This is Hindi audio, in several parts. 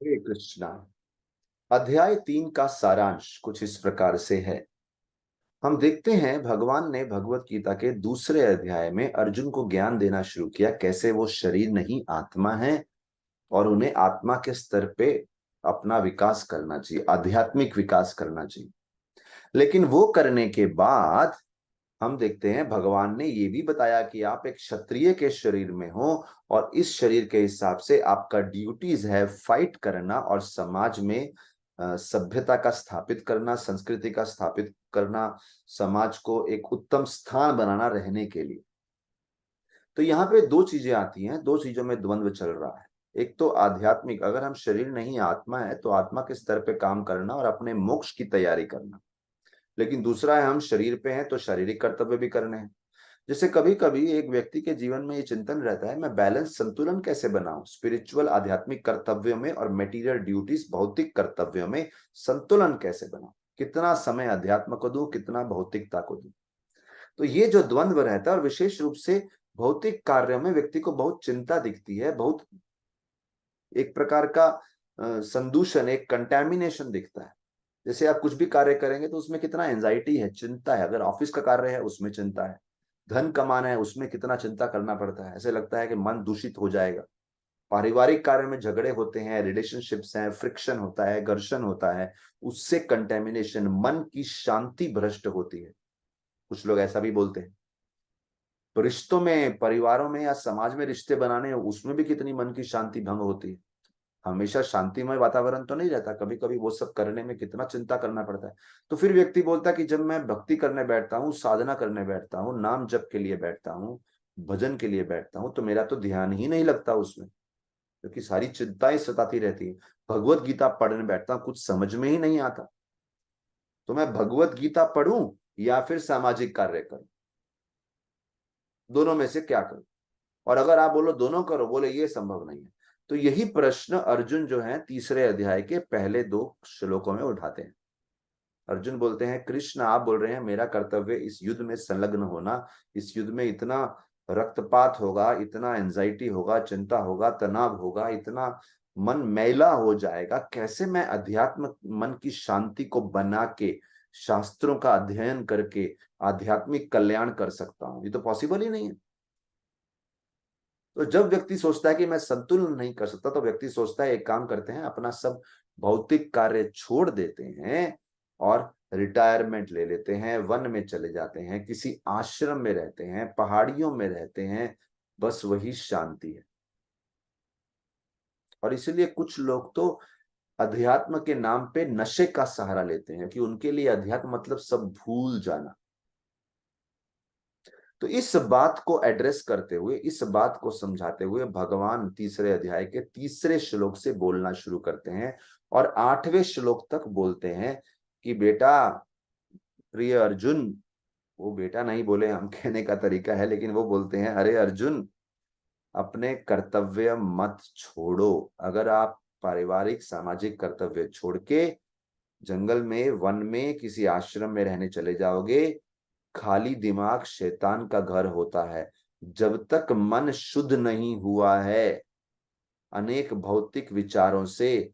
हरे कृष्णा। अध्याय 3 का सारांश कुछ इस प्रकार से है। हम देखते हैं भगवान ने भगवत गीता के दूसरे अध्याय में अर्जुन को ज्ञान देना शुरू किया, कैसे वो शरीर नहीं आत्मा है और उन्हें आत्मा के स्तर पे अपना विकास करना चाहिए, आध्यात्मिक विकास करना चाहिए। लेकिन वो करने के बाद हम देखते हैं भगवान ने ये भी बताया कि आप एक क्षत्रिय के शरीर में हो और इस शरीर के हिसाब से आपका ड्यूटीज है फाइट करना और समाज में सभ्यता का स्थापित करना, संस्कृति का स्थापित करना, समाज को एक उत्तम स्थान बनाना रहने के लिए। तो यहाँ पे दो चीजें आती हैं, दो चीजों में द्वंद्व चल रहा है। एक तो आध्यात्मिक, अगर हम शरीर नहीं आत्मा है तो आत्मा के स्तर पे काम करना और अपने मोक्ष की तैयारी करना। लेकिन दूसरा है हम शरीर पे हैं तो शारीरिक कर्तव्य भी करने हैं। जैसे कभी कभी एक व्यक्ति के जीवन में ये चिंतन रहता है, मैं बैलेंस संतुलन कैसे बनाऊं स्पिरिचुअल आध्यात्मिक कर्तव्यों में और मेटीरियल ड्यूटीज भौतिक कर्तव्यों में संतुलन कैसे बनाऊं, कितना समय अध्यात्म को दूं, कितना भौतिकता को दूं। तो ये जो द्वंद्व रहता है, और विशेष रूप से भौतिक कार्यों में व्यक्ति को बहुत चिंता दिखती है, बहुत एक प्रकार का संदूषण, एक कंटेमिनेशन दिखता है। जैसे आप कुछ भी कार्य करेंगे तो उसमें कितना एंजाइटी है, चिंता है। अगर ऑफिस का कार्य है उसमें चिंता है, धन कमाना है उसमें कितना चिंता करना पड़ता है, ऐसे लगता है कि मन दूषित हो जाएगा। पारिवारिक कार्य में झगड़े होते हैं, रिलेशनशिप्स हैं, फ्रिक्शन होता है, घर्षण होता है, उससे कंटेमिनेशन, मन की शांति भ्रष्ट होती है। कुछ लोग ऐसा भी बोलते हैं। तो रिश्तों में, परिवारों में या समाज में रिश्ते बनाने, उसमें भी कितनी मन की शांति भंग होती है। हमेशा शांतिमय वातावरण तो नहीं रहता, कभी कभी वो सब करने में कितना चिंता करना पड़ता है। तो फिर व्यक्ति बोलता है कि जब मैं भक्ति करने बैठता हूँ, साधना करने बैठता हूँ, नाम जप के लिए बैठता हूँ, भजन के लिए बैठता हूँ, तो मेरा तो ध्यान ही नहीं लगता उसमें, क्योंकि सारी चिंताएं सताती रहती है। भगवत गीता पढ़ने बैठता हूँ, कुछ समझ में ही नहीं आता। तो मैं भगवत गीता पढ़ूं या फिर सामाजिक कार्य करूं, दोनों में से क्या करूं? और अगर आप बोलो दोनों करो, बोले ये संभव नहीं है। तो यही प्रश्न अर्जुन जो है तीसरे अध्याय के पहले 2 श्लोकों में उठाते हैं। अर्जुन बोलते हैं, कृष्ण आप बोल रहे हैं मेरा कर्तव्य इस युद्ध में संलग्न होना, इस युद्ध में इतना रक्तपात होगा, इतना एंजाइटी होगा, चिंता होगा, तनाव होगा, इतना मन मैला हो जाएगा, कैसे मैं अध्यात्म मन की शांति को बना के शास्त्रों का अध्ययन करके आध्यात्मिक कल्याण कर सकता हूं? ये तो पॉसिबल ही नहीं है। तो जब व्यक्ति सोचता है कि मैं संतुलन नहीं कर सकता, तो व्यक्ति सोचता है एक काम करते हैं, अपना सब भौतिक कार्य छोड़ देते हैं और रिटायरमेंट ले लेते हैं, वन में चले जाते हैं, किसी आश्रम में रहते हैं, पहाड़ियों में रहते हैं, बस वही शांति है। और इसीलिए कुछ लोग तो अध्यात्म के नाम पे नशे का सहारा लेते हैं कि उनके लिए अध्यात्म मतलब सब भूल जाना। तो इस बात को एड्रेस करते हुए, इस बात को समझाते हुए भगवान तीसरे अध्याय के तीसरे श्लोक से बोलना शुरू करते हैं और 8वें श्लोक तक बोलते हैं कि बेटा, प्रिय अर्जुन, वो बेटा नहीं बोले, हम कहने का तरीका है, लेकिन वो बोलते हैं, अरे अर्जुन, अपने कर्तव्य मत छोड़ो। अगर आप पारिवारिक सामाजिक कर्तव्य छोड़ के जंगल में, वन में, किसी आश्रम में रहने चले जाओगे, खाली दिमाग शैतान का घर होता है। जब तक मन शुद्ध नहीं हुआ है अनेक भौतिक विचारों से,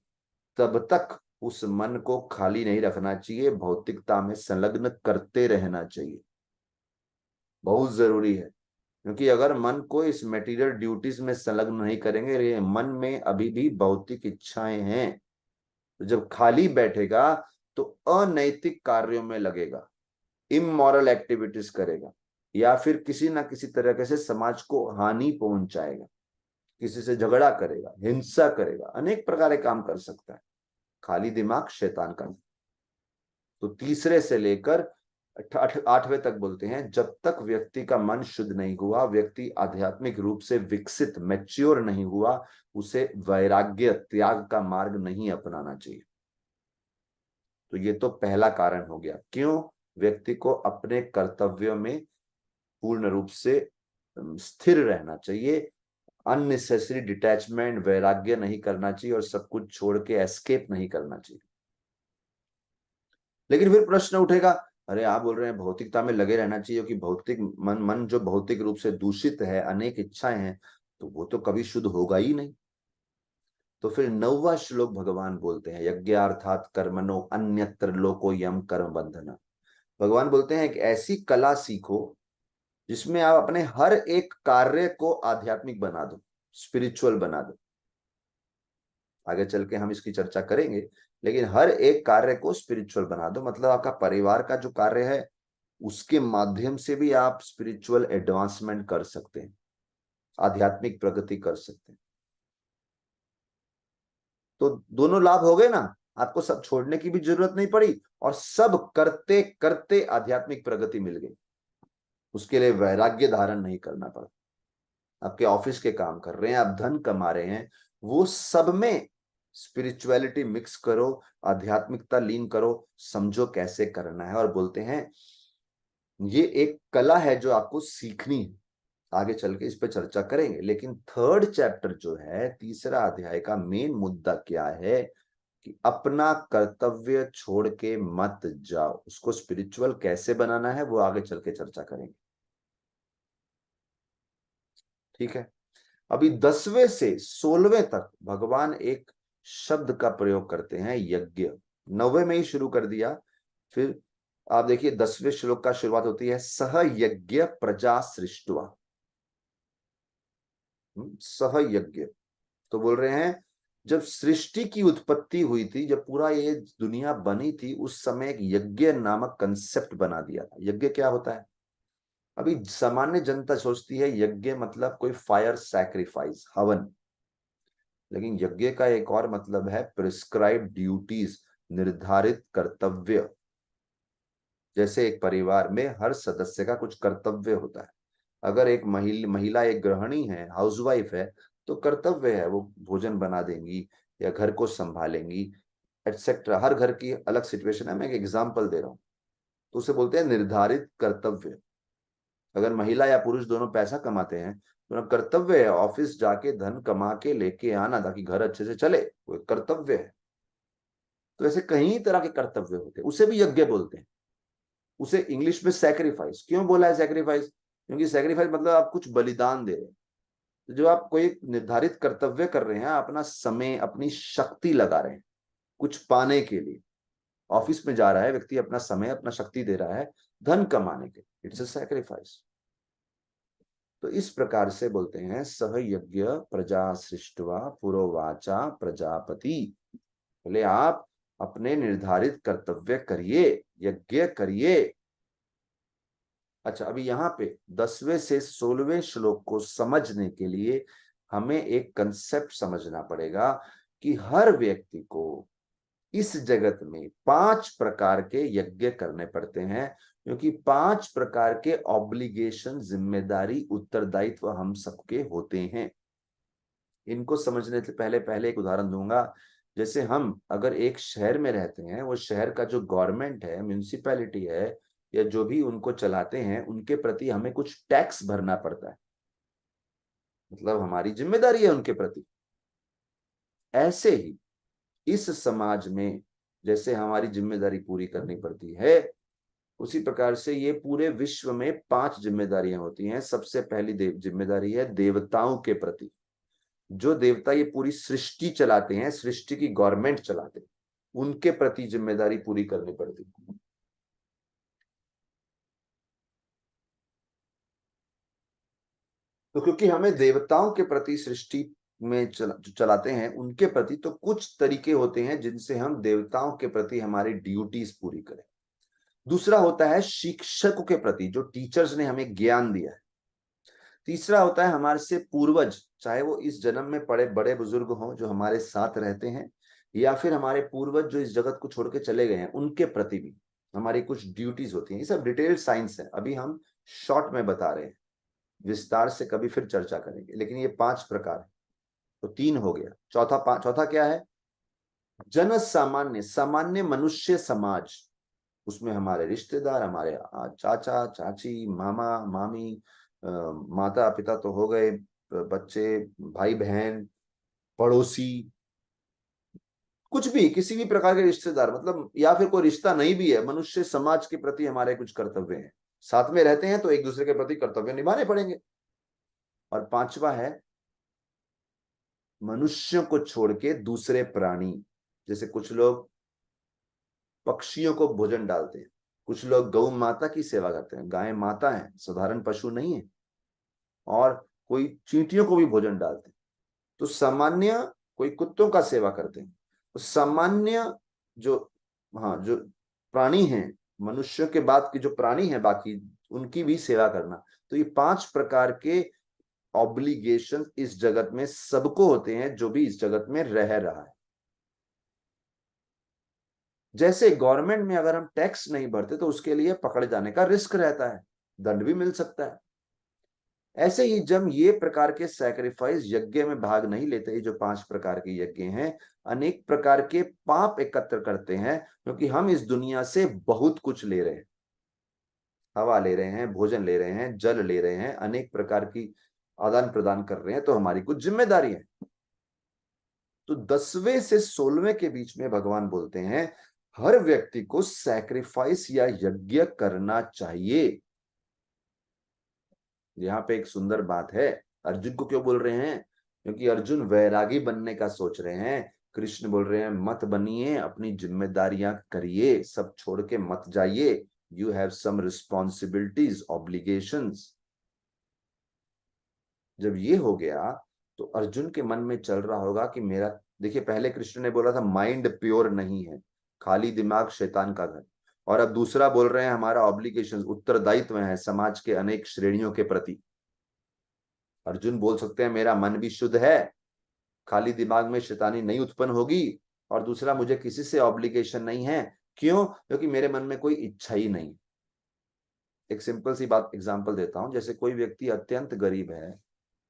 तब तक उस मन को खाली नहीं रखना चाहिए, भौतिकता में संलग्न करते रहना चाहिए। बहुत जरूरी है, क्योंकि अगर मन को इस मटेरियल ड्यूटीज में संलग्न नहीं करेंगे, ये मन में अभी भी भौतिक इच्छाएं हैं, तो जब खाली बैठेगा तो अनैतिक कार्यों में लगेगा, इमोरल एक्टिविटीज करेगा, या फिर किसी ना किसी तरीके से समाज को हानि पहुंचाएगा, किसी से झगड़ा करेगा, हिंसा करेगा, अनेक प्रकार के काम कर सकता है। खाली दिमाग शैतान का। तो तीसरे से लेकर 8वें तक बोलते हैं, जब तक व्यक्ति का मन शुद्ध नहीं हुआ, व्यक्ति आध्यात्मिक रूप से विकसित, मैच्योर नहीं हुआ, उसे वैराग्य, त्याग का मार्ग नहीं अपनाना चाहिए। तो ये तो पहला कारण हो गया, क्यों व्यक्ति को अपने कर्तव्यों में पूर्ण रूप से स्थिर रहना चाहिए, अननेसेसरी डिटैचमेंट, वैराग्य नहीं करना चाहिए और सब कुछ छोड़ के एस्केप नहीं करना चाहिए। लेकिन फिर प्रश्न उठेगा, अरे आप बोल रहे हैं भौतिकता में लगे रहना चाहिए, कि भौतिक मन जो भौतिक रूप से दूषित है, अनेक इच्छाएं हैं, तो वो तो कभी शुद्ध होगा ही नहीं। तो फिर 9वां श्लोक भगवान बोलते हैं, यज्ञार्थात कर्मणो अन्यत्र लोको यम कर्म बंधना। भगवान बोलते हैं कि ऐसी कला सीखो जिसमें आप अपने हर एक कार्य को आध्यात्मिक बना दो, स्पिरिचुअल बना दो। आगे चल के हम इसकी चर्चा करेंगे, लेकिन हर एक कार्य को स्पिरिचुअल बना दो, मतलब आपका परिवार का जो कार्य है उसके माध्यम से भी आप स्पिरिचुअल एडवांसमेंट कर सकते हैं, आध्यात्मिक प्रगति कर सकते हैं। तो दोनों लाभ हो गए ना, आपको सब छोड़ने की भी जरूरत नहीं पड़ी और सब करते करते आध्यात्मिक प्रगति मिल गई। उसके लिए वैराग्य धारण नहीं करना पड़ा। आपके ऑफिस के काम कर रहे हैं, आप धन कमा रहे हैं, वो सब में स्पिरिचुअलिटी मिक्स करो, आध्यात्मिकता लीन करो, समझो कैसे करना है। और बोलते हैं ये एक कला है जो आपको सीखनी है। आगे चल के इस पे चर्चा करेंगे, लेकिन थर्ड चैप्टर जो है, तीसरा अध्याय का मेन मुद्दा क्या है कि अपना कर्तव्य छोड़ के मत जाओ। उसको स्पिरिचुअल कैसे बनाना है वो आगे चल के चर्चा करेंगे, ठीक है। अभी 10वें से 16वें तक भगवान एक शब्द का प्रयोग करते हैं, यज्ञ। 9वें में ही शुरू कर दिया। फिर आप देखिए 10वें श्लोक का शुरुआत होती है, सह यज्ञ प्रजा सृष्टवा। सह यज्ञ, तो बोल रहे हैं जब सृष्टि की उत्पत्ति हुई थी, जब पूरा ये दुनिया बनी थी, उस समय एक यज्ञ नामक कंसेप्ट बना दिया था। यज्ञ क्या होता है? अभी सामान्य जनता सोचती है यज्ञ मतलब कोई फायर सैक्रिफाइस, हवन, लेकिन यज्ञ का एक और मतलब है प्रिस्क्राइब ड्यूटीज, निर्धारित कर्तव्य। जैसे एक परिवार में हर सदस्य का कुछ कर्तव्य होता है। अगर एक महिला एक गृहिणी है, हाउसवाइफ है, तो कर्तव्य है वो भोजन बना देंगी या घर को संभालेंगी, एटसेट्रा। हर घर की अलग सिचुएशन है, मैं एक एग्जांपल दे रहा हूँ। तो उसे बोलते हैं निर्धारित कर्तव्य। अगर महिला या पुरुष दोनों पैसा कमाते हैं तो उनका कर्तव्य है ऑफिस जाके धन कमा के लेके आना, ताकि घर अच्छे से चले, वो एक कर्तव्य है। तो ऐसे कई तरह के कर्तव्य होते हैं, उसे भी यज्ञ बोलते हैं। उसे इंग्लिश में सैक्रिफाइस क्यों बोला है? सैक्रिफाइस क्योंकि सैक्रिफाइस मतलब आप कुछ बलिदान दे रहे हैं। तो जो आप कोई निर्धारित कर्तव्य कर रहे हैं, अपना समय अपनी शक्ति लगा रहे हैं कुछ पाने के लिए। ऑफिस में जा रहा है व्यक्ति, अपना समय अपना शक्ति दे रहा है धन कमाने के, इट्स अ सैक्रिफाइस। तो इस प्रकार से बोलते हैं, सह यज्ञ प्रजा सृष्टवा पुरोवाचा प्रजापति। बोले आप अपने निर्धारित कर्तव्य करिए, यज्ञ करिए। अच्छा, अभी यहाँ पे 10वें से 16वें श्लोक को समझने के लिए हमें एक कंसेप्ट समझना पड़ेगा कि हर व्यक्ति को इस जगत में 5 प्रकार के यज्ञ करने पड़ते हैं, क्योंकि 5 प्रकार के ऑब्लिगेशन, जिम्मेदारी, उत्तरदायित्व हम सबके होते हैं। इनको समझने से पहले पहले एक उदाहरण दूंगा। जैसे हम अगर एक शहर में रहते हैं, वो शहर का जो गवर्नमेंट है, म्यूनिसिपैलिटी है, या जो भी उनको चलाते हैं, उनके प्रति हमें कुछ टैक्स भरना पड़ता है, मतलब हमारी जिम्मेदारी है उनके प्रति। ऐसे ही इस समाज में जैसे हमारी जिम्मेदारी पूरी करनी पड़ती है, उसी प्रकार से ये पूरे विश्व में 5 जिम्मेदारियां होती हैं। सबसे पहली जिम्मेदारी है देवताओं के प्रति। जो देवता ये पूरी सृष्टि चलाते हैं, सृष्टि की गवर्नमेंट चलाते हैं, उनके प्रति जिम्मेदारी पूरी करनी पड़ती है। तो क्योंकि हमें देवताओं के प्रति, सृष्टि में जो चलाते हैं उनके प्रति, तो कुछ तरीके होते हैं जिनसे हम देवताओं के प्रति हमारी ड्यूटीज पूरी करें। दूसरा होता है शिक्षकों के प्रति, जो टीचर्स ने हमें ज्ञान दिया है। तीसरा होता है हमारे से पूर्वज, चाहे वो इस जन्म में पड़े बड़े बुजुर्ग हों जो हमारे साथ रहते हैं, या फिर हमारे पूर्वज जो इस जगत को छोड़ के चले गए हैं, उनके प्रति भी हमारी कुछ ड्यूटीज होती हैं। ये सब डिटेल्ड साइंस है, अभी हम शॉर्ट में बता रहे हैं, विस्तार से कभी फिर चर्चा करेंगे। लेकिन ये 5 प्रकार है, तो 3 हो गया। चौथा क्या है? जन सामान्य, सामान्य मनुष्य समाज। उसमें हमारे रिश्तेदार, हमारे चाचा चाची, मामा मामी, माता पिता तो हो गए, बच्चे, भाई बहन, पड़ोसी, कुछ भी, किसी भी प्रकार के रिश्तेदार, मतलब या फिर कोई रिश्ता नहीं भी है, मनुष्य समाज के प्रति हमारे कुछ कर्तव्य हैं। साथ में रहते हैं तो एक दूसरे के प्रति कर्तव्य निभाने पड़ेंगे। और 5वां है मनुष्यों को छोड़ के दूसरे प्राणी, जैसे कुछ लोग पक्षियों को भोजन डालते हैं, कुछ लोग गौ माता की सेवा करते हैं, गाय माता है, साधारण पशु नहीं है, और कोई चींटियों को भी भोजन डालते हैं। तो सामान्य कोई कुत्तों का सेवा करते हैं। तो सामान्य जो, हाँ, जो प्राणी हैं, मनुष्यों के बाद की जो प्राणी है बाकी, उनकी भी सेवा करना। तो ये 5 प्रकार के ऑब्लिगेशन इस जगत में सबको होते हैं जो भी इस जगत में रह रहा है। जैसे गवर्नमेंट में अगर हम टैक्स नहीं भरते तो उसके लिए पकड़े जाने का रिस्क रहता है, दंड भी मिल सकता है। ऐसे ही जब ये प्रकार के सैक्रिफाइस यज्ञ में भाग नहीं लेते, ये जो 5 प्रकार के यज्ञ हैं, अनेक प्रकार के पाप एकत्र करते हैं, क्योंकि हम इस दुनिया से बहुत कुछ ले रहे हैं, हवा ले रहे हैं, भोजन ले रहे हैं, जल ले रहे हैं, अनेक प्रकार की आदान प्रदान कर रहे हैं, तो हमारी कुछ जिम्मेदारी है। तो 10वें से 16वें के बीच में भगवान बोलते हैं हर व्यक्ति को सैक्रिफाइस या यज्ञ करना चाहिए। यहाँ पे एक सुंदर बात है, अर्जुन को क्यों बोल रहे हैं? क्योंकि अर्जुन वैरागी बनने का सोच रहे हैं। कृष्ण बोल रहे हैं मत बनिए, अपनी जिम्मेदारियां करिए, सब छोड़ के मत जाइए। You have some responsibilities, obligations. जब ये हो गया तो अर्जुन के मन में चल रहा होगा कि मेरा, देखिए पहले कृष्ण ने बोला था माइंड प्योर नहीं है, खाली दिमाग शैतान का घर, और अब दूसरा बोल रहे हैं हमारा ऑब्लिगेशन, उत्तरदायित्व है समाज के अनेक श्रेणियों के प्रति। अर्जुन बोल सकते हैं मेरा मन भी शुद्ध है, खाली दिमाग में शैतानी नहीं उत्पन्न होगी, और दूसरा मुझे किसी से ऑब्लिगेशन नहीं है। क्यों? क्योंकि मेरे मन में कोई इच्छा ही नहीं। एक सिंपल सी बात एग्जांपल देता हूं, जैसे कोई व्यक्ति अत्यंत गरीब है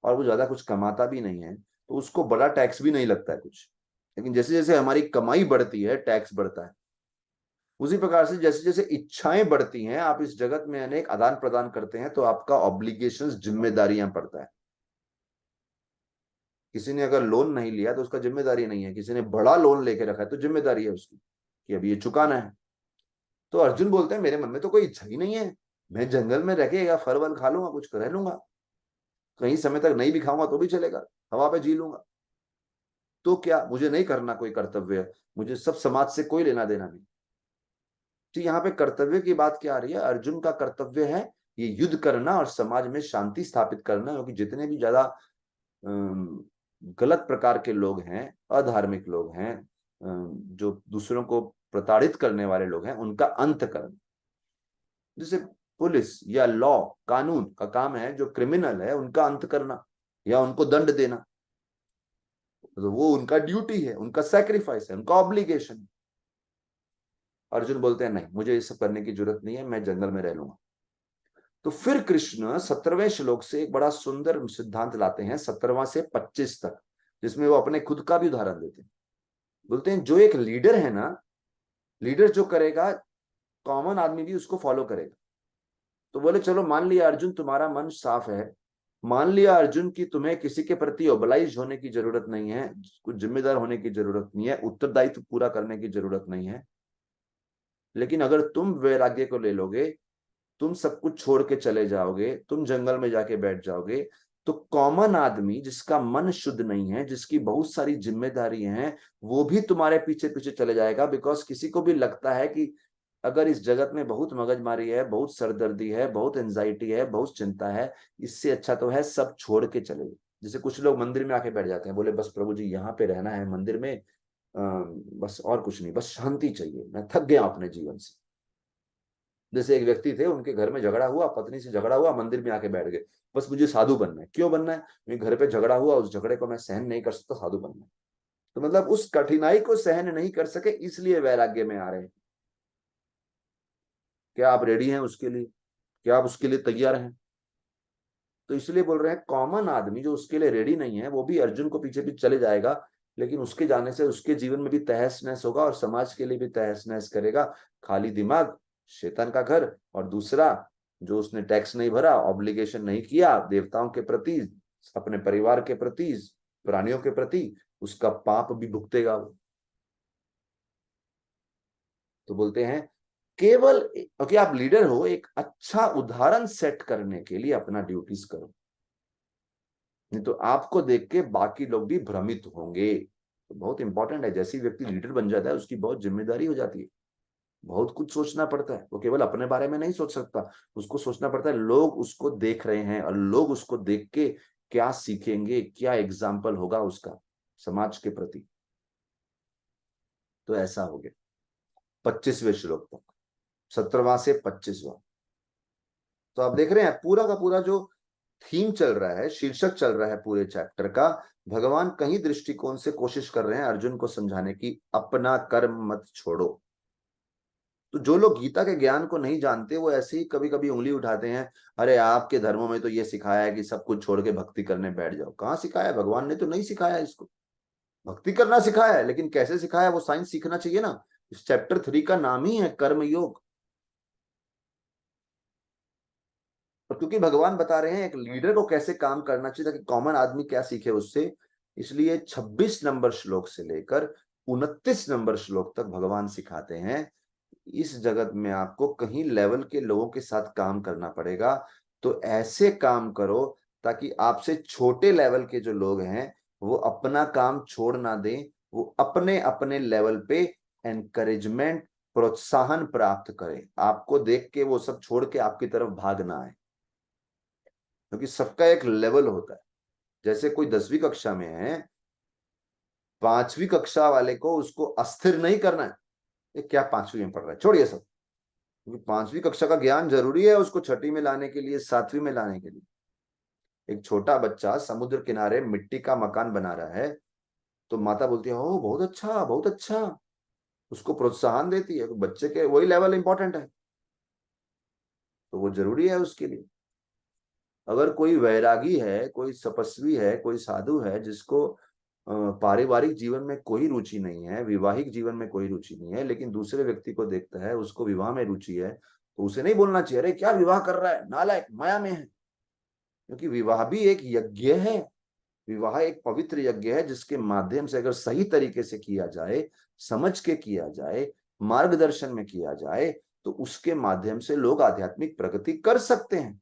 और वो ज्यादा कुछ कमाता भी नहीं है, तो उसको बड़ा टैक्स भी नहीं लगता है कुछ। लेकिन जैसे जैसे हमारी कमाई बढ़ती है, टैक्स बढ़ता है। उसी प्रकार से जैसे जैसे इच्छाएं बढ़ती हैं, आप इस जगत में अनेक आदान प्रदान करते हैं, तो आपका ऑब्लिगेशंस, जिम्मेदारियां पड़ता है। किसी ने अगर लोन नहीं लिया तो उसका जिम्मेदारी नहीं है, किसी ने बड़ा लोन लेके रखा है तो जिम्मेदारी है उसकी कि अभी ये चुकाना है। तो अर्जुन बोलते हैं मेरे मन में तो कोई इच्छा ही नहीं है, मैं जंगल में रह के या फल वल खा लूंगा, कुछ रह लूंगा, कहीं समय तक नहीं भी खाऊंगा तो भी चलेगा, हवा पे जी लूंगा। तो क्या, मुझे नहीं करना कोई कर्तव्य, मुझे सब समाज से कोई लेना देना नहीं। तो यहाँ पे कर्तव्य की बात क्या आ रही है? अर्जुन का कर्तव्य है ये युद्ध करना और समाज में शांति स्थापित करना, क्योंकि जितने भी ज्यादा गलत प्रकार के लोग हैं, अधार्मिक लोग हैं, जो दूसरों को प्रताड़ित करने वाले लोग हैं, उनका अंत करना। जैसे पुलिस या लॉ, कानून का काम है जो क्रिमिनल है उनका अंत करना या उनको दंड देना, तो वो उनका ड्यूटी है, उनका सैक्रिफाइस है, उनका ऑब्लिगेशन। अर्जुन बोलते हैं नहीं, मुझे ये सब करने की जरूरत नहीं है, मैं जंगल में रह लूंगा। तो फिर कृष्ण 17वें श्लोक से एक बड़ा सुंदर सिद्धांत लाते हैं, 17वां से 25 तक, जिसमें वो अपने खुद का भी उदाहरण देते हैं। बोलते हैं जो एक लीडर है ना, लीडर जो करेगा कॉमन आदमी भी उसको फॉलो करेगा। तो बोले चलो मान लिया अर्जुन तुम्हारा मन साफ है, मान लिया अर्जुन की तुम्हें किसी के प्रति ओबलाइज होने की जरूरत नहीं है, कुछ जिम्मेदार होने की जरूरत नहीं है, उत्तरदायित्व पूरा करने की जरूरत नहीं है, लेकिन अगर तुम वैराग्य को ले लोगे, तुम सब कुछ छोड़ के चले जाओगे, तुम जंगल में जाके बैठ जाओगे, तो कॉमन आदमी जिसका मन शुद्ध नहीं है, जिसकी बहुत सारी जिम्मेदारी हैं, वो भी तुम्हारे पीछे पीछे चले जाएगा। बिकॉज किसी को भी लगता है कि अगर इस जगत में बहुत मगजमारी है, बहुत सरदर्दी है, बहुत एंजाइटी है, बहुत चिंता है, इससे अच्छा तो है सब छोड़ के चले जाओ। जैसे कुछ लोग मंदिर में आके बैठ जाते हैं, बोले बस प्रभु जी यहाँ पे रहना है मंदिर में, बस और कुछ नहीं, बस शांति चाहिए, मैं थक गया अपने जीवन से। जैसे एक व्यक्ति थे, उनके घर में झगड़ा हुआ, पत्नी से झगड़ा हुआ, मंदिर में आके बैठ गए, बस मुझे साधु बनना है। क्यों बनना है? मेरे घर पे झगड़ा हुआ, उस झगड़े को मैं सहन नहीं कर सकता, साधु बनना है। तो मतलब उस कठिनाई को सहन नहीं कर सके, इसलिए वैराग्य में आ रहे हैं। क्या आप रेडी हैं उसके लिए? क्या आप उसके लिए तैयार हैं? तो इसलिए बोल रहे हैं कॉमन आदमी जो उसके लिए रेडी नहीं है, वो भी अर्जुन को पीछे पीछे चले जाएगा, लेकिन उसके जाने से उसके जीवन में भी तहस नहस होगा और समाज के लिए भी तहस नहस करेगा। खाली दिमाग शैतान का घर, और दूसरा जो उसने टैक्स नहीं भरा, ऑब्लिगेशन नहीं किया देवताओं के प्रति, अपने परिवार के प्रति, प्राणियों के प्रति, उसका पाप भी भुगतेगा वो। तो बोलते हैं केवल क्योंकि आप लीडर हो, एक अच्छा उदाहरण सेट करने के लिए अपना ड्यूटीज करो। नहीं तो आपको देख के बाकी लोग भी भ्रमित होंगे। तो बहुत इंपॉर्टेंट है, जैसी व्यक्ति लीडर बन जाता है उसकी बहुत जिम्मेदारी हो जाती है, बहुत कुछ सोचना पड़ता है। वो केवल अपने बारे में नहीं सोच सकता, उसको सोचना पड़ता है लोग उसको देख रहे हैं और लोग उसको देख के क्या सीखेंगे, क्या एग्जाम्पल होगा उसका समाज के प्रति। तो ऐसा हो गया 25वें श्लोक तक, 17वां से 25वां। तो आप देख रहे हैं पूरा का पूरा जो थीम चल रहा है, शीर्षक चल रहा है पूरे चैप्टर का, भगवान कई दृष्टिकोण से कोशिश कर रहे हैं अर्जुन को समझाने की, अपना कर्म मत छोड़ो। तो जो लोग गीता के ज्ञान को नहीं जानते वो ऐसे ही कभी कभी उंगली उठाते हैं, अरे आपके धर्मों में तो ये सिखाया है कि सब कुछ छोड़ के भक्ति करने बैठ जाओ। कहाँ सिखाया है? भगवान ने तो नहीं सिखाया इसको। भक्ति करना सिखाया है, लेकिन कैसे सिखाया वो साइंस सीखना चाहिए ना। इस चैप्टर 3 का नाम ही है कर्म योग। और क्योंकि भगवान बता रहे हैं एक लीडर को कैसे काम करना चाहिए ताकि कॉमन आदमी क्या सीखे उससे, इसलिए 26 नंबर श्लोक से लेकर 29 नंबर श्लोक तक भगवान सिखाते हैं इस जगत में आपको कहीं लेवल के लोगों के साथ काम करना पड़ेगा। तो ऐसे काम करो ताकि आपसे छोटे लेवल के जो लोग हैं वो अपना काम छोड़ ना दें, वो अपने अपने लेवल पे एनकरेजमेंट, प्रोत्साहन प्राप्त करें, आपको देख के वो सब छोड़ के आपकी तरफ भाग ना आए। क्योंकि सबका एक लेवल होता है। जैसे कोई 10वीं कक्षा में है, 5वीं कक्षा वाले को उसको अस्थिर नहीं करना है, ये क्या 5वीं में पढ़ रहा है, छोड़िए सब। क्योंकि 5वीं कक्षा का ज्ञान जरूरी है उसको छठी में लाने के लिए, 7वीं में लाने के लिए। एक छोटा बच्चा समुद्र किनारे मिट्टी का मकान बना रहा है, तो माता बोलती है ओ बहुत अच्छा बहुत अच्छा, उसको प्रोत्साहन देती है। तो बच्चे के वही लेवल इंपॉर्टेंट है, तो वो जरूरी है उसके लिए। अगर कोई वैरागी है, कोई तपस्वी है, कोई साधु है जिसको पारिवारिक जीवन में कोई रुचि नहीं है, विवाहिक जीवन में कोई रुचि नहीं है, लेकिन दूसरे व्यक्ति को देखता है उसको विवाह में रुचि है, तो उसे नहीं बोलना चाहिए अरे क्या विवाह कर रहा है, नालायक, माया में है। क्योंकि विवाह भी एक यज्ञ है। विवाह एक पवित्र यज्ञ है जिसके माध्यम से अगर सही तरीके से किया जाए, समझ के किया जाए, मार्गदर्शन में किया जाए, तो उसके माध्यम से लोग आध्यात्मिक प्रगति कर सकते हैं।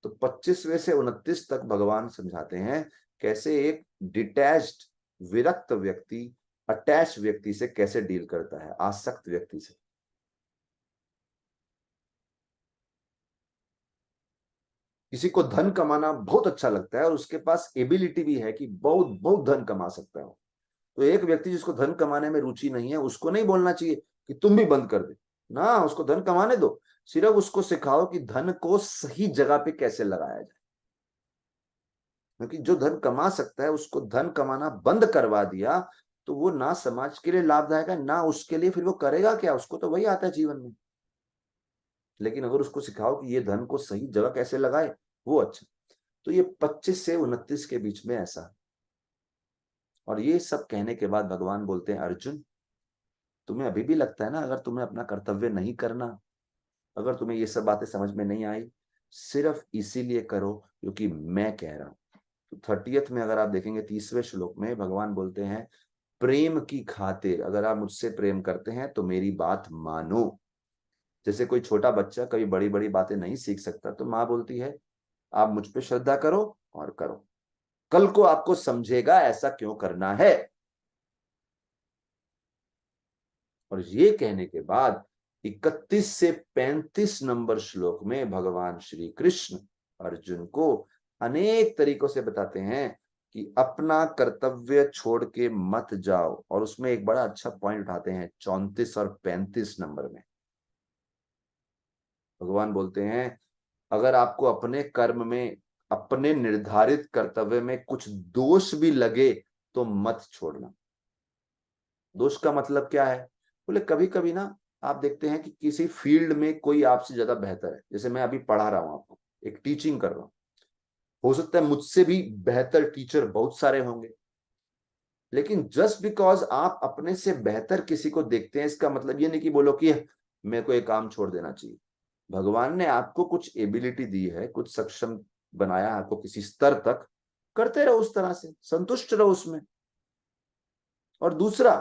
तो 25वें से 29 तक भगवान समझाते हैं कैसे एक डिटैच्ड, विरक्त व्यक्ति अटैच व्यक्ति से कैसे डील करता है, आसक्त व्यक्ति से। किसी को धन कमाना बहुत अच्छा लगता है और उसके पास एबिलिटी भी है कि बहुत बहुत धन कमा सकता है, तो एक व्यक्ति जिसको धन कमाने में रुचि नहीं है उसको नहीं बोलना चाहिए कि तुम भी बंद कर दे ना, उसको धन कमाने दो। सिर्फ उसको सिखाओ कि धन को सही जगह पे कैसे लगाया जाए। क्योंकि जो धन कमा सकता है उसको धन कमाना बंद करवा दिया तो वो ना समाज के लिए लाभदायक है ना उसके लिए, फिर वो करेगा क्या, उसको तो वही आता है जीवन में। लेकिन अगर उसको सिखाओ कि ये धन को सही जगह कैसे लगाए, वो अच्छा। तो ये 25 से 29 के बीच में ऐसा। और ये सब कहने के बाद भगवान बोलते हैं अर्जुन, तुम्हें अभी भी लगता है ना अगर तुम्हें अपना कर्तव्य नहीं करना, अगर तुम्हें ये सब बातें समझ में नहीं आई, सिर्फ इसीलिए करो क्योंकि मैं कह रहा हूं। तो 30th में अगर आप देखेंगे 30वें श्लोक में भगवान बोलते हैं प्रेम की खातिर अगर आप मुझसे प्रेम करते हैं तो मेरी बात मानो। जैसे कोई छोटा बच्चा कभी बड़ी बड़ी बातें नहीं सीख सकता, तो माँ बोलती है आप मुझ पे श्रद्धा करो और करो, कल को आपको समझेगा ऐसा क्यों करना है। और ये कहने के बाद 31 से 35 नंबर श्लोक में भगवान श्री कृष्ण अर्जुन को अनेक तरीकों से बताते हैं कि अपना कर्तव्य छोड़ के मत जाओ। और उसमें एक बड़ा अच्छा पॉइंट उठाते हैं 34 और 35 नंबर में। भगवान बोलते हैं अगर आपको अपने कर्म में, अपने निर्धारित कर्तव्य में कुछ दोष भी लगे तो मत छोड़ना। दोष का मतलब क्या है? बोले कभी कभी ना आप देखते हैं कि किसी फील्ड में कोई आपसे ज्यादा बेहतर है, जैसे मैं अभी पढ़ा रहा हूं आपको, एक टीचिंग कर रहा हूं, हो सकता है मुझसे भी बेहतर टीचर बहुत सारे होंगे, लेकिन जस्ट बिकॉज आप अपने से बेहतर किसी को देखते हैं इसका मतलब ये नहीं कि बोलो कि मेरे को ये काम छोड़ देना चाहिए। भगवान ने आपको कुछ एबिलिटी दी है, कुछ सक्षम बनाया है आपको किसी स्तर तक, करते रहो उस तरह से, संतुष्ट रहो उसमें। और दूसरा,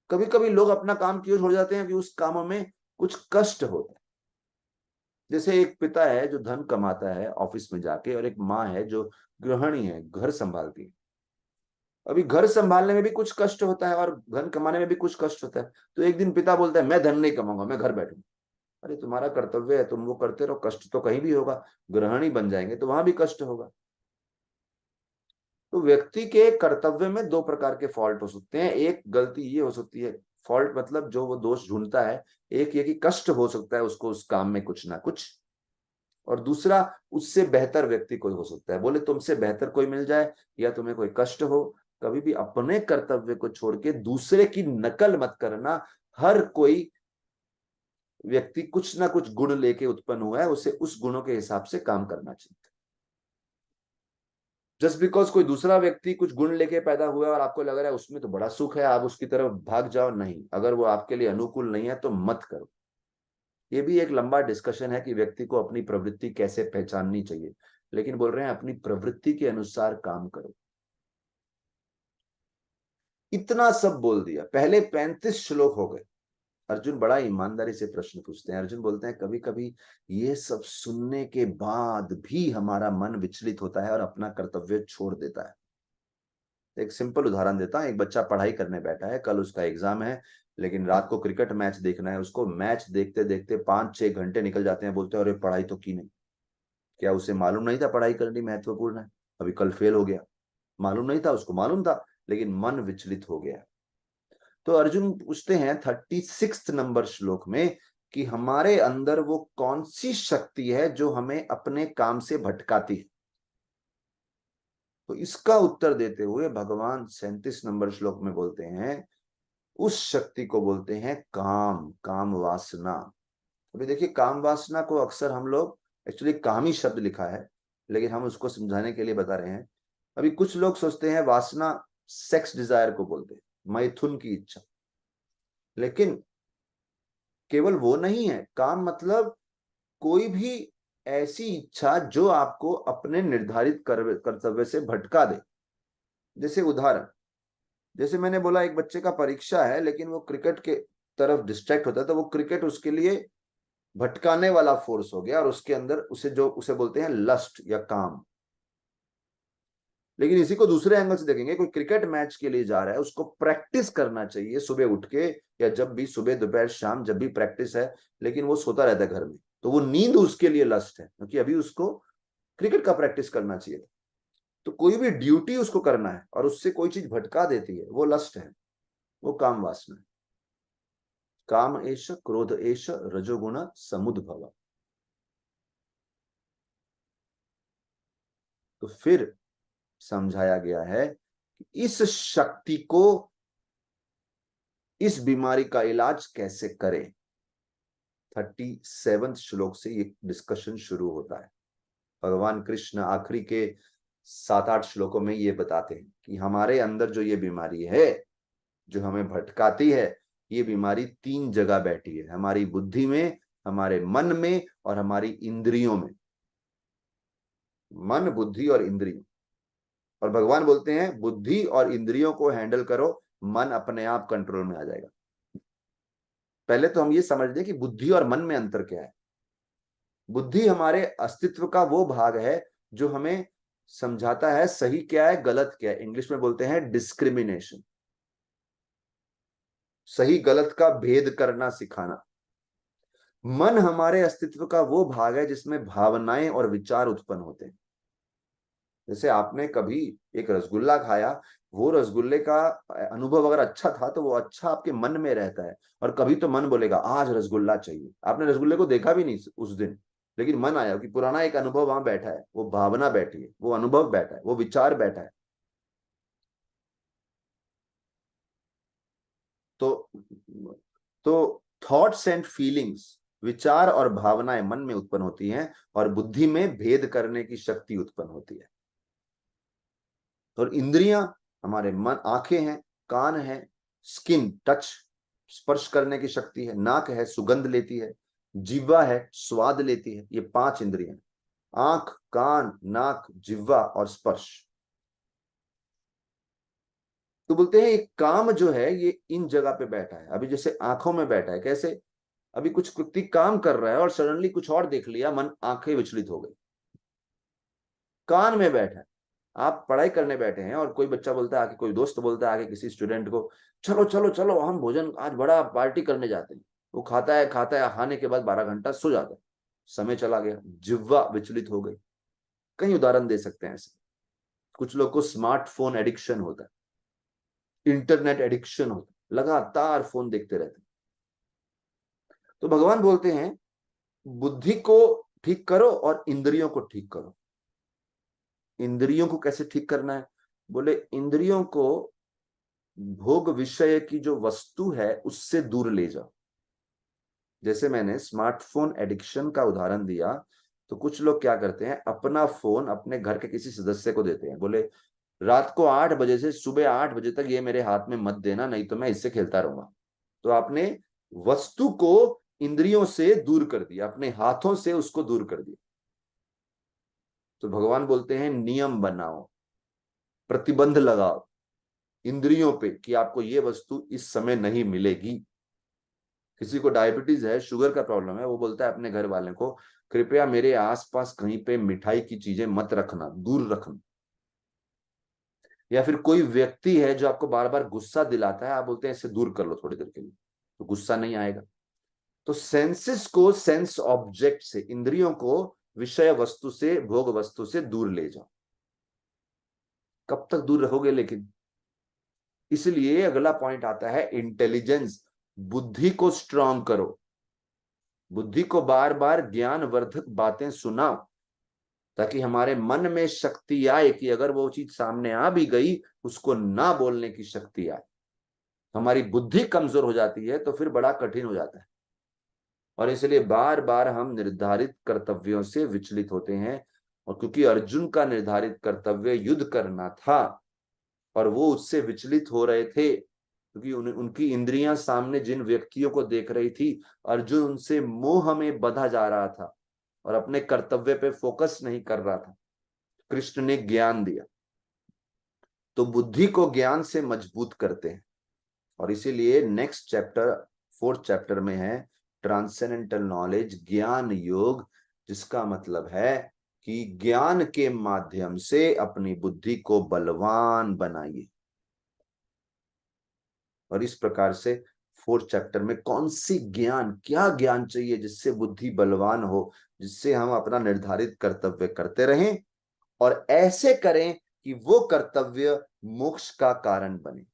कभी कभी लोग अपना काम क्यों छोड़ जाते हैं कि उस कामों में कुछ कष्ट होता है। जैसे एक पिता है जो धन कमाता है ऑफिस में जाके, और एक माँ है जो गृहिणी है, घर संभालती है। अभी घर संभालने में भी कुछ कष्ट होता है और धन कमाने में भी कुछ कष्ट होता है। तो एक दिन पिता बोलता है मैं धन नहीं कमाऊंगा, मैं घर बैठूंगा। अरे तुम्हारा कर्तव्य है, तुम वो करते रहो, कष्ट तो कहीं भी होगा। गृहिणी बन जाएंगे तो वहां भी कष्ट होगा। तो व्यक्ति के कर्तव्य में दो प्रकार के फॉल्ट हो सकते हैं। एक गलती ये हो सकती है, फॉल्ट मतलब जो वो दोष ढूंढता है, एक ये कि कष्ट हो सकता है उसको उस काम में कुछ ना कुछ, और दूसरा उससे बेहतर व्यक्ति कोई हो सकता है। बोले तुमसे बेहतर कोई मिल जाए या तुम्हें कोई कष्ट हो, कभी भी अपने कर्तव्य को छोड़ के दूसरे की नकल मत करना। हर कोई व्यक्ति कुछ ना कुछ गुण लेके उत्पन्न हुआ है, उसे उस गुणों के हिसाब से काम करना चाहिए। जस्ट बिकॉज कोई दूसरा व्यक्ति कुछ गुण लेके पैदा हुआ है और आपको लग रहा है उसमें तो बड़ा सुख है, आप उसकी तरफ भाग जाओ, नहीं। अगर वो आपके लिए अनुकूल नहीं है तो मत करो। ये भी एक लंबा डिस्कशन है कि व्यक्ति को अपनी प्रवृत्ति कैसे पहचाननी चाहिए, लेकिन बोल रहे हैं अपनी प्रवृत्ति के अनुसार काम करो। इतना सब बोल दिया, पहले 35 श्लोक हो गए। अर्जुन बड़ा ईमानदारी से प्रश्न पूछते हैं। अर्जुन बोलते हैं कभी कभी ये सब सुनने के बाद भी हमारा मन विचलित होता है और अपना कर्तव्य छोड़ देता है। एक सिंपल उदाहरण देता हूं। एक बच्चा पढ़ाई करने बैठा है, कल उसका एग्जाम है, लेकिन रात को क्रिकेट मैच देखना है उसको। मैच देखते देखते 5-6 घंटे निकल जाते हैं, बोलते हैं अरे पढ़ाई तो की नहीं। क्या उसे मालूम नहीं था पढ़ाई करनी महत्वपूर्ण है? अभी कल फेल हो गया, मालूम नहीं था उसको, मालूम था, लेकिन मन विचलित हो गया। तो अर्जुन पूछते हैं 36 नंबर श्लोक में कि हमारे अंदर वो कौन सी शक्ति है जो हमें अपने काम से भटकाती है। तो इसका उत्तर देते हुए भगवान 37 नंबर श्लोक में बोलते हैं उस शक्ति को बोलते हैं काम, काम वासना। अभी देखिए, काम वासना को अक्सर हम लोग, एक्चुअली काम ही शब्द लिखा है, लेकिन हम उसको समझाने के लिए बता रहे हैं। अभी कुछ लोग सोचते हैं वासना सेक्स डिजायर को बोलते हैं, मैथुन की इच्छा। लेकिन केवल वो नहीं है काम, मतलब कोई भी ऐसी इच्छा जो आपको अपने निर्धारित कर्तव्य से भटका दे। जैसे उदाहरण, जैसे मैंने बोला एक बच्चे का परीक्षा है लेकिन वो क्रिकेट के तरफ डिस्ट्रैक्ट होता है, तो वो क्रिकेट उसके लिए भटकाने वाला फोर्स हो गया और उसके अंदर उसे बोलते हैं लस्ट या काम। लेकिन इसी को दूसरे एंगल से देखेंगे, कोई क्रिकेट मैच के लिए जा रहा है, उसको प्रैक्टिस करना चाहिए सुबह उठ के, या जब भी, सुबह दोपहर शाम जब भी प्रैक्टिस है, लेकिन वो सोता रहता है घर में, तो वो नींद उसके लिए लस्ट है, क्योंकि अभी उसको क्रिकेट का प्रैक्टिस करना चाहिए था। तो कोई भी ड्यूटी उसको करना है और उससे कोई चीज भटका देती है, वो लस्ट है, वो काम वासना है। काम एष क्रोध एष रजोगुण समुद्भव। तो फिर समझाया गया है कि इस शक्ति को, इस बीमारी का इलाज कैसे करें। 37 श्लोक से ये डिस्कशन शुरू होता है। भगवान कृष्ण आखिरी के 7-8 श्लोकों में ये बताते हैं कि हमारे अंदर जो ये बीमारी है, जो हमें भटकाती है, ये बीमारी 3 जगह बैठी है, हमारी बुद्धि में, हमारे मन में और हमारी इंद्रियों में। मन, बुद्धि और इंद्रियों। और भगवान बोलते हैं बुद्धि और इंद्रियों को हैंडल करो, मन अपने आप कंट्रोल में आ जाएगा। पहले तो हम ये समझ लें कि बुद्धि और मन में अंतर क्या है। बुद्धि हमारे अस्तित्व का वो भाग है जो हमें समझाता है सही क्या है गलत क्या है। इंग्लिश में बोलते हैं डिस्क्रिमिनेशन, सही गलत का भेद करना सिखाना। मन हमारे अस्तित्व का वो भाग है जिसमें भावनाएं और विचार उत्पन्न होते हैं। जैसे आपने कभी एक रसगुल्ला खाया, वो रसगुल्ले का अनुभव अगर अच्छा था तो वो अच्छा आपके मन में रहता है, और कभी तो मन बोलेगा आज रसगुल्ला चाहिए। आपने रसगुल्ले को देखा भी नहीं उस दिन, लेकिन मन आया कि पुराना एक अनुभव वहां बैठा है, वो भावना बैठी है, वो अनुभव बैठा है, वो विचार बैठा है। तो तो थॉट्स एंड फीलिंग्स, विचार और भावनाएं मन में उत्पन्न होती हैं, और बुद्धि में भेद करने की शक्ति उत्पन्न होती है। और इंद्रियां, हमारे मन, आंखें हैं, कान है, स्किन टच, स्पर्श करने की शक्ति है, नाक है, सुगंध लेती है, जिह्वा है, स्वाद लेती है। ये 5 इंद्रियां, आंख, कान, नाक, जिह्वा और स्पर्श। तो बोलते हैं एक काम जो है ये इन जगह पे बैठा है। अभी जैसे आंखों में बैठा है, कैसे? अभी कुछ व्यक्ति काम कर रहा है और सडनली कुछ और देख लिया, मन आंखें विचलित हो गई। कान में बैठा है, आप पढ़ाई करने बैठे हैं और कोई बच्चा बोलता है आके, कोई दोस्त बोलता है आके किसी स्टूडेंट को, चलो चलो चलो हम भोजन आज बड़ा पार्टी करने जाते हैं। वो खाता है, खाने के बाद 12 घंटा सो जाता है। समय चला गया, जिह्वा विचलित हो गई। कई उदाहरण दे सकते हैं ऐसे। कुछ लोग को स्मार्टफोन एडिक्शन होता है, इंटरनेट एडिक्शन होता है, लगातार फोन देखते रहते हैं। तो भगवान बोलते हैं बुद्धि को ठीक करो और इंद्रियों को ठीक करो। इंद्रियों को कैसे ठीक करना है? बोले इंद्रियों को भोग विषय की जो वस्तु है उससे दूर ले जाओ। जैसे मैंने स्मार्टफोन एडिक्शन का उदाहरण दिया, तो कुछ लोग क्या करते हैं, अपना फोन अपने घर के किसी सदस्य को देते हैं। बोले रात को 8 बजे से सुबह 8 बजे तक ये मेरे हाथ में मत देना, नहीं तो मैं इससे खेलता रहूंगा। तो आपने वस्तु को इंद्रियों से दूर कर दिया, अपने हाथों से उसको दूर कर दिया। तो भगवान बोलते हैं नियम बनाओ, प्रतिबंध लगाओ इंद्रियों पे कि आपको ये वस्तु इस समय नहीं मिलेगी। किसी को डायबिटीज है, शुगर का प्रॉब्लम है, वो बोलता है अपने घर वाले को कृपया मेरे आसपास कहीं पे मिठाई की चीजें मत रखना, दूर रखना। या फिर कोई व्यक्ति है जो आपको बार बार गुस्सा दिलाता है, आप बोलते हैं इससे दूर कर लो थोड़ी देर के लिए, तो गुस्सा नहीं आएगा। तो सेंसेस को, सेंस ऑब्जेक्ट से, इंद्रियों को विषय वस्तु से, भोग वस्तु से दूर ले जाओ। कब तक दूर रहोगे लेकिन? इसलिए अगला पॉइंट आता है इंटेलिजेंस। बुद्धि को स्ट्रांग करो, बुद्धि को बार बार ज्ञानवर्धक बातें सुनाओ, ताकि हमारे मन में शक्ति आए कि अगर वो चीज सामने आ भी गई, उसको ना बोलने की शक्ति आए। हमारी बुद्धि कमजोर हो जाती है तो फिर बड़ा कठिन हो जाता है, और इसलिए बार बार हम निर्धारित कर्तव्यों से विचलित होते हैं। और क्योंकि अर्जुन का निर्धारित कर्तव्य युद्ध करना था और वो उससे विचलित हो रहे थे, क्योंकि उनकी इंद्रियां सामने जिन व्यक्तियों को देख रही थी, अर्जुन उनसे मोह में बंधा जा रहा था और अपने कर्तव्य पे फोकस नहीं कर रहा था। कृष्ण ने ज्ञान दिया, तो बुद्धि को ज्ञान से मजबूत करते हैं। और इसीलिए नेक्स्ट चैप्टर, 4th चैप्टर में है ट्रांसेंडेंटल नॉलेज, ज्ञान योग, जिसका मतलब है कि ज्ञान के माध्यम से अपनी बुद्धि को बलवान बनाइए। और इस प्रकार से 4th चैप्टर में कौन सी ज्ञान, क्या ज्ञान चाहिए जिससे बुद्धि बलवान हो, जिससे हम अपना निर्धारित कर्तव्य करते रहें और ऐसे करें कि वो कर्तव्य मोक्ष का कारण बने।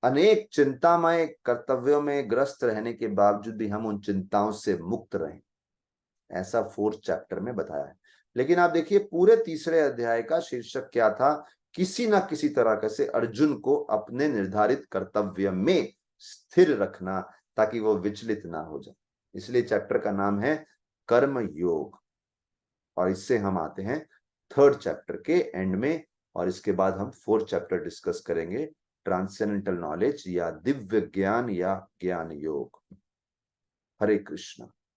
अनेक चिंतामय कर्तव्यों में ग्रस्त रहने के बावजूद भी हम उन चिंताओं से मुक्त रहें, ऐसा 4th चैप्टर में बताया है। लेकिन आप देखिए पूरे 3रे अध्याय का शीर्षक क्या था? किसी ना किसी तरह से अर्जुन को अपने निर्धारित कर्तव्य में स्थिर रखना, ताकि वो विचलित ना हो जाए। इसलिए चैप्टर का नाम है कर्म योग। और इससे हम आते हैं 3rd चैप्टर के एंड में, और इसके बाद हम 4th चैप्टर डिस्कस करेंगे, ट्रांसेंडेंटल नॉलेज या दिव्य ज्ञान या ज्ञान योग। हरे कृष्ण।